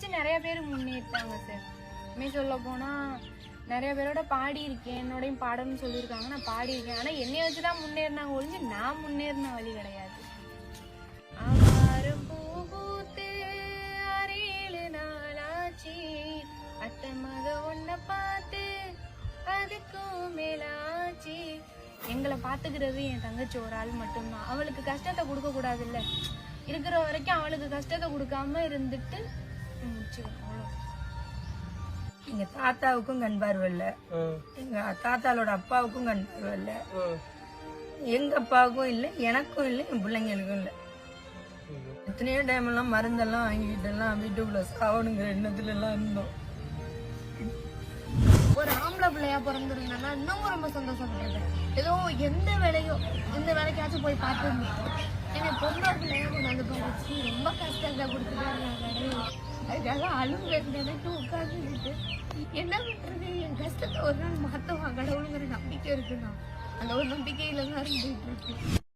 வச்சு நிறைய பேர் முன்னேறிட்டாங்க சார். சொல்ல போனா நிறைய பேரோட பாடி இருக்கேன், என்னோடையும் பாடணும்னு சொல்லியிருக்காங்க, நான் பாடி இருக்கேன். ஆனா என்னைய வச்சுதான் முன்னேறினாங்க ஒழிஞ்சு நான் முன்னேறின வழி கிடையாது. ஆவாரம் பூ பூத்து 6-7 நாளாச்சு, அத்தை மக ஒன்ன பார்த்து அதுக்கும் மேலாச்சு. எங்களை பாத்துக்கிறது என் தங்கச்சி ஒரு ஆள் மட்டும்தான். அவளுக்கு கஷ்டத்தை கொடுக்க கூடாது இல்ல, இருக்கிற வரைக்கும் அவளுக்கு கஷ்டத்தை கொடுக்காம இருந்துட்டு முடிச்சுக்கணும். எங்க தாத்தாவுக்கும் கண் பார்வை இல்ல, எங்க தாத்தாவோட அப்பாவுக்கும் கண் பார்வை இல்ல, எங்க அப்பாவுக்கும் இல்ல, எனக்கும் இல்ல, என் பிள்ளைங்களுக்கும் இல்ல. எத்தனையோ டைம் எல்லாம் மருந்தெல்லாம் வாங்கிட்டு எல்லாம் வீட்டுக்குள்ள சாவணுங்கிற எண்ணத்துல எல்லாம் இருந்தோம். ஒரு ஆம்பளை பிள்ளையா பிறந்திருந்தேன்னா இன்னமும் ரொம்ப சந்தோஷப்பட்டிருப்பேன். ஏதோ எந்த வேலைக்காச்சும் போய் பார்த்துருந்தேன். எனக்கு பொம்பளை பிள்ளையா கொண்டாந்து படிச்சு ரொம்ப கஷ்டத்தை கொடுத்துட்டாங்க. அதுக்காக அழுவேன் எனக்கு உட்காந்துட்டு என்ன பண்றது, என் கஷ்டத்தை ஒரு நாள் மாத்தவா கடவுளுங்கிற நம்பிக்கை இருக்குண்ணா. அந்த ஒரு நம்பிக்கையில தான் இருந்துட்டு இருக்கு.